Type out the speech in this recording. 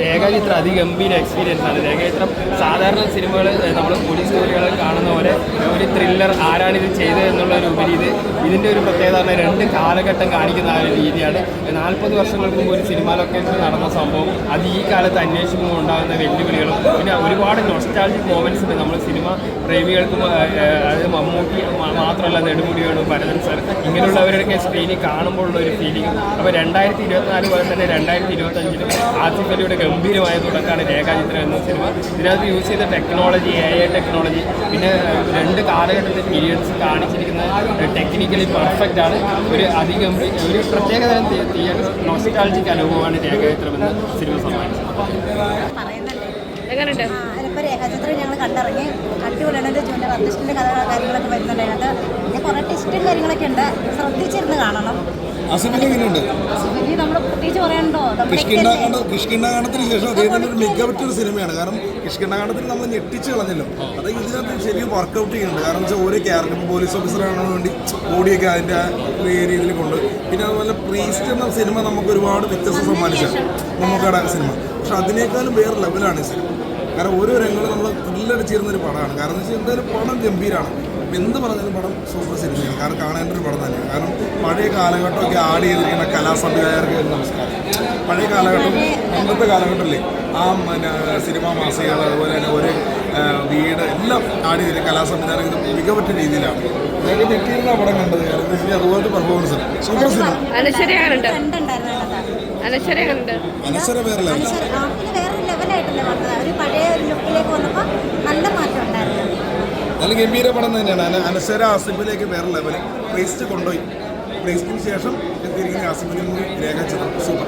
രേഖാചിത്രം അതിഗംഭീര എക്സ്പീരിയൻസ് ആണ്. രേഖാചിത്രം സാധാരണ സിനിമകൾ നമ്മൾ പോലീസ് സ്റ്റോറികളിൽ കാണുന്ന പോലെ ഒരു ത്രില്ലർ ആരാണിത് ചെയ്തത് എന്നുള്ളൊരു ഉപരി ഇതിൻ്റെ ഒരു പ്രത്യേകത രണ്ട് കാലഘട്ടം കാണിക്കുന്ന ആ ഒരു രീതിയാണ്. 40 വർഷങ്ങൾക്ക് മുമ്പ് ഒരു സിനിമ ലൊക്കേഷനിൽ നടന്ന സംഭവം അത് ഈ കാലത്ത് അന്വേഷിക്കുമ്പോൾ ഉണ്ടാകുന്ന വെല്ലുവിളികളും പിന്നെ ഒരുപാട് നൊസ്റ്റാൾജിക് മൊമെൻറ്റ്സ് ഉണ്ട്. നമ്മൾ സിനിമ പ്രേമികൾക്കും അതായത് മമ്മൂട്ടി മാത്രമല്ല നെടുമുടിയാണ് ഭരതൻ സാർ ഇങ്ങനെയുള്ളവരുടെയൊക്കെ സ്ക്രീനിൽ കാണുമ്പോഴുള്ള ഒരു ഫീലിംഗ്. അപ്പോൾ 2024 പോലെ തന്നെ 2025 ആസിഫ് അലിയുടെ ഗംഭീരമായ തുടക്കമാണ് രേഖാചിത്രം എന്ന സിനിമ. ഇതിനകത്ത് യൂസ് ചെയ്ത ടെക്നോളജി AI ടെക്നോളജി പിന്നെ 2 കാലഘട്ടത്തെ പീരിയഡ്സ് കാണിച്ചിരിക്കുന്ന ടെക്നിക്കലി പെർഫെക്റ്റ് ആണ്. ഒരു പ്രത്യേക തരം നൊസ്റ്റാൾജിക് അനുഭവമാണ് രേഖാചിത്രം എന്ന സിനിമ സമ്മാനിച്ചത്. രേഖാചിത്രം ഞങ്ങൾ കണ്ടിറങ്ങി അടിപൊളിയാണ്. ജൂനിയർ ആർട്ടിസ്റ്റിൻ്റെ കാര്യങ്ങളൊക്കെ വരുന്നുണ്ട്. അതിനകത്ത് പിന്നെ കുറേ ടെസ്റ്റും കാര്യങ്ങളൊക്കെ ഉണ്ട്. ശ്രദ്ധിച്ചിരുന്ന് കാണണം. നമ്മൾ പ്രത്യേകിച്ച് പറയാനുണ്ടോ? കിഷ്കിണ്ടാകാണത്തിന് ശേഷം അദ്ദേഹത്തിൻ്റെ ഒരു മികവറ്റൊരു സിനിമയാണ്. കാരണം കിഷ്കിണ്ടാകാണത്തിൽ നമ്മൾ ഞെട്ടിച്ച് കളഞ്ഞല്ലോ. അത് ഇതിനകത്ത് ശരിക്കും വർക്കൗട്ട് ചെയ്യുന്നുണ്ട്. കാരണം വെച്ചാൽ ഓരോ ക്യാരക്ടർ പോലീസ് ഓഫീസറാണ് വേണ്ടി ബോഡിയൊക്കെ അതിൻ്റെ രീതിയിൽ കൊണ്ട് പിന്നെ അതുപോലെ പ്രീസ്റ്റ് എന്ന സിനിമ നമുക്ക് ഒരുപാട് വ്യത്യസ്തം സമ്മാനിച്ച മമ്മൂക്കയുടെ സിനിമ. പക്ഷെ അതിനേക്കാളും വേറെ ലെവലാണ് ഈ സിനിമ. കാരണം ഓരോ രംഗങ്ങളും നമ്മൾ ത്രില്ലടിച്ചിരുന്നൊരു പടമാണ്. കാരണം എന്ന് വെച്ചാൽ എന്തായാലും പടം ഗംഭീരമാണ്. എന്ത് പറഞ്ഞാലും പടം സൂപ്പർ സിനിമയാണ്. കാരണം കാണേണ്ട ഒരു പടം തന്നെയാണ്. കാരണം പഴയ കാലഘട്ടമൊക്കെ ആഡ് ചെയ്തിരിക്കുന്ന കലാസംവിധായകർക്ക് നമസ്കാരം. പഴയ കാലഘട്ടം അന്നത്തെ കാലഘട്ടമല്ലേ ആ സിനിമാ മാസികകൾ അതുപോലെ തന്നെ ഒരു വീട് എല്ലാം ആഡ് ചെയ്തിരിക്കുന്ന കലാസംവിധായകർ മികവറ്റ രീതിയിലാണ്. അതൊക്കെ തെറ്റിയിരുന്ന പടം കണ്ടത്. കാരണം അതുപോലത്തെ പെർഫോമൻസ് സൂപ്പർ സിനിമ. അനശ്വര വേറെ ഒരു പഴയ ഒരു ലുക്കിലേക്ക് വന്നപ്പോൾ നല്ല മാറ്റം ഉണ്ടായിരുന്നു. നല്ല ഗംഭീര പടം തന്നെയാണ്. അനശ്വര ആസിഫിലേക്ക് വേറെ ലെവൽ പ്രീസ്റ്റ് കൊണ്ടുപോയി. പ്രീസ്റ്റിന് ശേഷം എത്തിയിരിക്കുന്ന ആസിഫിനും രേഖാചിത്രം സൂപ്പർ.